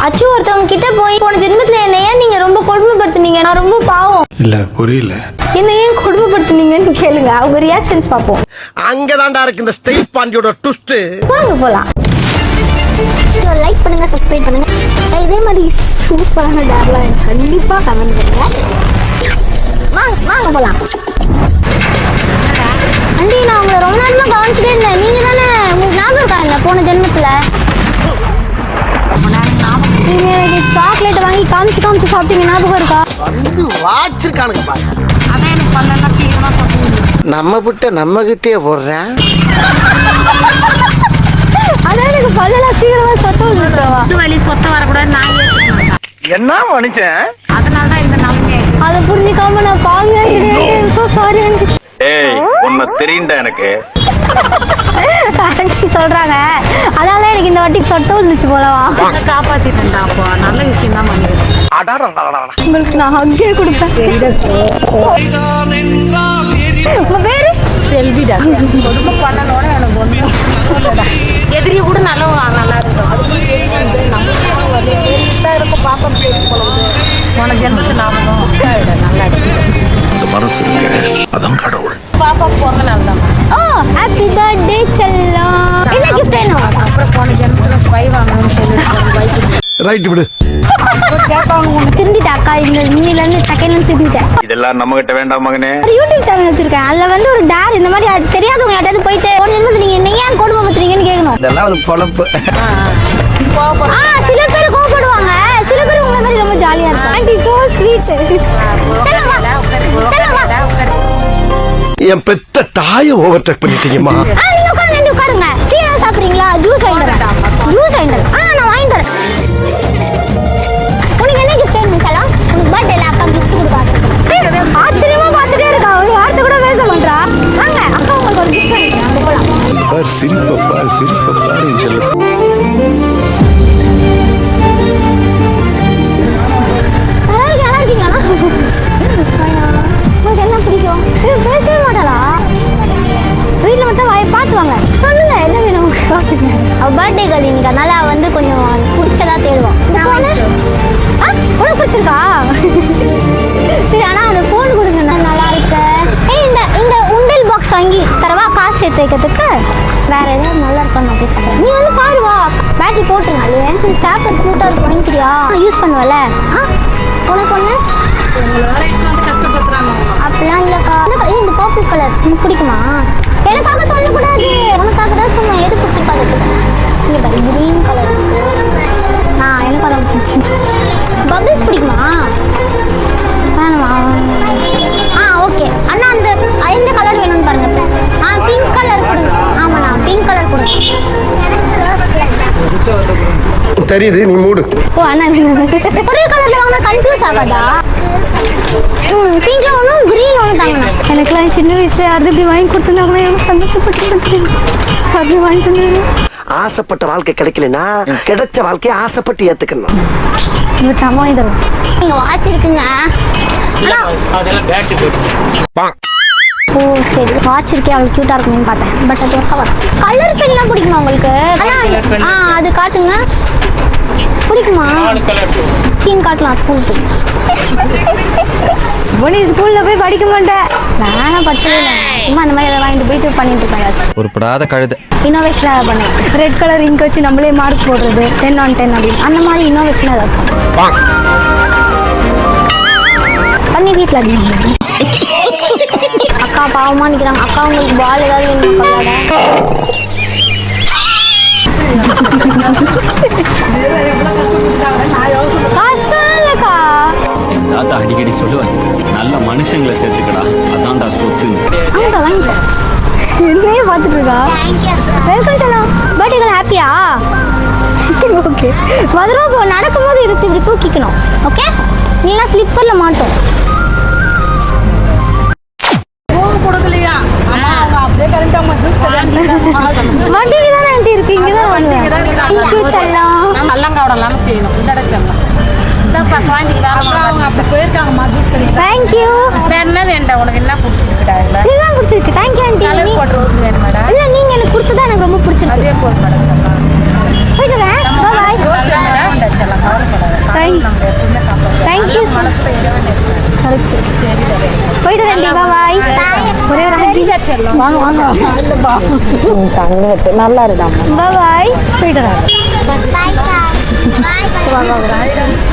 அச்சு ஒருத்தவங்க கிட்ட போய் போன ஜென்மத்துல என்ன ஏன் நீங்க ரொம்ப கொடுமைப்படுத்துனீங்க, நான் ரொம்ப பாவம் இல்ல புரியல, என்ன ஏன் கொடுமைப்படுத்துனீங்கன்னு கேளுங்க, அவங்க ரியாக்ஷன்ஸ் பார்ப்போம். அங்கதான்டா இருக்கு இந்த ஸ்டைல் பாண்டியோட ட்விஸ்ட். வாங்க போலாம். லைக் பண்ணுங்க, சப்ஸ்கிரைப் பண்ணுங்க. இதே மாதிரி சூப்பரான டேர்லாம் எனக்கு கண்டிப்பா கமெண்ட் பண்ணுங்க. வாங்க போலாம். ஆண்டி நான் உங்களை ரொம்ப நேரமா கவனிச்சுட்டே இருந்தேன். நீங்க தானே, உங்களுக்கு ஞாபகம் இருக்காங்க போன ஜென்மத்துல நீங்க எனக்கு சாக்லேட் வாங்கி காமிச்சு காமிச்சு சாப்பிட்டீங்க, ஞாபகம் இருக்கா? வந்து வாச்சிருக்கானுங்க பாரு. அதான் எனக்கு பல்லெல்லாம் சீக்கிரமா போட்டு நம்ம புட்ட நம்ம கிட்டே போடுறேன். அதான் எனக்கு பல்லெல்லாம் சீக்கிரமா சொத்த வந்துருவா. வலி சொத்த வரக்கூடாது நான் என்ன மனுஷன்? அதனால தான் இந்த நம்பிக்கை. அதை புரிஞ்சுக்காம நான் பாவியா கிடையாது. So sorry aunty. ஏய் உன்னை தெரியும்டா எனக்கு. ஆண்டி சொல்றாங்க அதனால எனக்கு இந்த வாட்டி சொட்ட வந்துச்சு போலவா. காப்பாத்திட்டேன்டா, அப்போ நல்ல விஷயம் தான் பண்ணிருக்கேன். உங்களுக்கு நான் ஹக்கே கொடுப்பேன். உங்க பேரு செல்விடா. குடும்பம் பண்ணனோட எனக்கு ஒண்ணு எதிரி கூட நல்லா இருக்கும். இருக்கும் பாப்பா போன ஜென்மத்து ஞாபகம் நல்லா இருக்கு. மனசு அதான் கடவுள். பாப்பா போங்க நல்லா. ஓ ஹாப்பி பர்த்டே செல்லம். என்ன கிஃப்ட் வேணும்? அப்புறம் போன ஜென்மத்துல ஸ்பை வாங்கணும்னு சொல்லி ரைட் விடு. திருந்திட்டா அக்கா, இந்த இன்னில இருந்து செகண்ட்ல திருந்திட்டேன். இதெல்லாம் நம்ம கிட்ட வேண்டாம் மகனே. ஒரு யூடியூப் சேனல் வச்சிருக்கேன். அதுல வந்து ஒரு டேர் இந்த மாதிரி தெரியாதவங்க யார்ட்டாவது போயிட்டு போன ஜென்மத்துல நீங்க என்ன ஏன் கொடுமைப்படுத்துறீங்கன்னு கேட்கணும். இதெல்லாம் ஒரு பொழப்பு. சில பேர் கோவப்படுவாங்க, சில பேர் உங்களை மாதிரி ரொம்ப ஜாலியா இருக்கும். Aunty so sweet. என் பெத்த தாயை ஓவர்டேக் பண்ணிட்டீங்கம்மா. நீங்க உட்காருங்க, உட்காருங்க. டீ சாப்பிடுறீங்களா? ஜூஸ் வாங்கி தரேன். ஜூஸ் வாங்கி தரேன். நான் வாங்கி தரேன். உனக்கு என்ன கிஃப்ட் வேணும் செல்லம்? உனக்கு பர்த்டேல அக்கா கிஃப்ட் கொடுக்க ஆசைப்படுறேன். ஆச்சரியமா பார்த்துட்டே இருக்கா, ஒரு வார்த்தை கூட பேச மாட்டா. வாங்க அக்கா உங்களுக்கு ஒரு கிஃப்ட் வாங்கிக்கிறேன். போலாம். சிரிப்பப்பா செல்ல. நல்லா இருக்கீங்களா? உங்களுக்கு என்ன பிடிக்கும்? பேசவே மாட்டாளா? வீட்டில் மட்டும் பார்த்து வாங்க. சொல்லுங்க என்ன வேணும் காட்டுங்க. அவள் பர்த்டே கார்டு இன்னைக்கு, அதனால வந்து கொஞ்சம் பிடிச்சதா தேடுவோம். உனக்கு பிடிச்சிருக்கா? சரி, ஆனால் அந்த ஃபோன் கொடுங்க, நல்லா இருக்கு. இந்த உண்டல் பாக்ஸ் வாங்கி தரவா, காசு சேர்த்து வைக்கிறதுக்கு. வேற ஏதாவது நல்லா இருக்கான்னு நான் கேட்குறேன். நீ வந்து பாருவா, பேட்டரி போட்டுருங்க. இல்லையா ஸ்டாப் க்யூட்டாக இருக்கு, வாங்கிக்கிறியா? யூஸ் பண்ணுவல. உனக்கு ஒன்று கஷ்டப்படுறாங்க அப்படிலாம் இல்லைக்கா. இந்த பர்பிள் கலர் எனக்கு பிடிக்குமா? எனக்காக சொல்லக்கூடாது, உனக்காக தான் சொன்னேன். எது பிடிச்சிருக்கா? இங்கே பாரு, கிரீன் கலர். எனக்கு அதை பிடிச்சிருச்சு. பபிள்ஸ் பிடிக்குமா? வேணுமா? ஓகே அண்ணா, அந்த எந்த கலர் வேணும்னு பாருங்க. பிங்க் கலர் கொடுங்க. ஆமாண்ணா, பிங்க் கலர் கொடுங்க. தெரியுது, நீ மூடு. ஓ அண்ணா, ஒரே கலர்ல வாங்கினா கன்ஃபியூஸ் ஆகாதா? பிங்க்ல ஒன்றும் கிரீன் ஒன்று தாங்கண்ணா. எனக்குலாம் சின்ன வயசுல அது இப்படி வாங்கி கொடுத்துருந்தா கூட எவ்வளோ சந்தோஷப்பட்டு அப்படி வாங்கி தந்தாங்க. ஆசைப்பட்ட வாழ்க்கை கிடைக்கலனா கிடைச்ச வாழ்க்கையை ஆசைப்பட்டு ஏத்துக்கணும். இங்க தம்மா இதெல்லாம் நீங்க வாட்ச் இருக்குங்க. ஓ சரி, வாட்ச் இருக்கே, அவளுக்கு கியூட்டா இருக்குன்னு பார்த்தேன். பட் அது கவர். கலர் பென்லாம் பிடிக்குமா உங்களுக்கு? அது காட்டுங்க. பிடிக்குமா? சீன் காட்டலாம் ஸ்கூலுக்கு. நீ ஸ்கூல்ல போய் படிக்க மாட்டேன். நானும் படிச்சதே இல்லை. சும்மா அந்த மாதிரி எதாவது வாங்கிட்டு போயிட்டு பண்ணிட்டு இருப்பேன். ஒரு படாத கழுது இன்னோவேஷனாக பண்ணேன். ரெட் கலர் இங்க் வச்சு நம்மளே மார்க் போடுறது 10 on 10 அப்படின்னு அந்த மாதிரி இன்னோவேஷனாக ஏதாவது பண்ணி வீட்டில் அடிக்கணும். அக்கா பாவமாக நிற்கிறாங்க. அக்கா உங்களுக்கு பால் ஏதாவது வேணும் விளையாட? கஷ்டம் இல்லைக்கா. தாத்தா அடிக்கடி சொல்லுவாங்க, நல்ல மனுஷங்களை சேர்த்துக்கடா, அதான்டா சொத்து. ஆமாக்கா வாங்கிட்டேன். என்னையே பார்த்துட்டு இருக்கா. வெல்கம் செல்லாம். பர்த்டே ஹாப்பியா? ஓகே. மதுரை நடக்கும்போது எடுத்து இப்படி தூக்கிக்கணும். ஓகே, நீலாம் ஸ்லிப்பரில் மாட்டோம். கொடுக்கலையா? அப்படியே வண்டிக்கு தானே ஆண்டி இருக்கு, இங்கே தான் வாங்குவேன். செல்லாம் நல்லங்காவோட இல்லாமல் செய்யணும். இந்த செல்லாம் அவங்க அப்படி போயிருக்காங்கம்மா. தேங்க்யூ. வேற என்ன வேண்டாம் உனக்கு? என்ன பிடிச்சிருக்குடா? இதுதான் பிடிச்சிருக்கு. Thank you aunty. ரோஸ் வேணும் மேடம். இல்லை, நீங்கள் எனக்கு கொடுத்ததான் எனக்கு ரொம்ப பிடிச்சிருக்கு. அதே போல் மேடம். போயிட்டு வரேன். பாய். ரோஸ் வேணும். போயிட்டு ரெண்டி பாய். ஒரே ஒரு வாங்க வாங்க நல்லா இருக்காங்க. பாய். போயிட்டு Bye. Bye. Bye.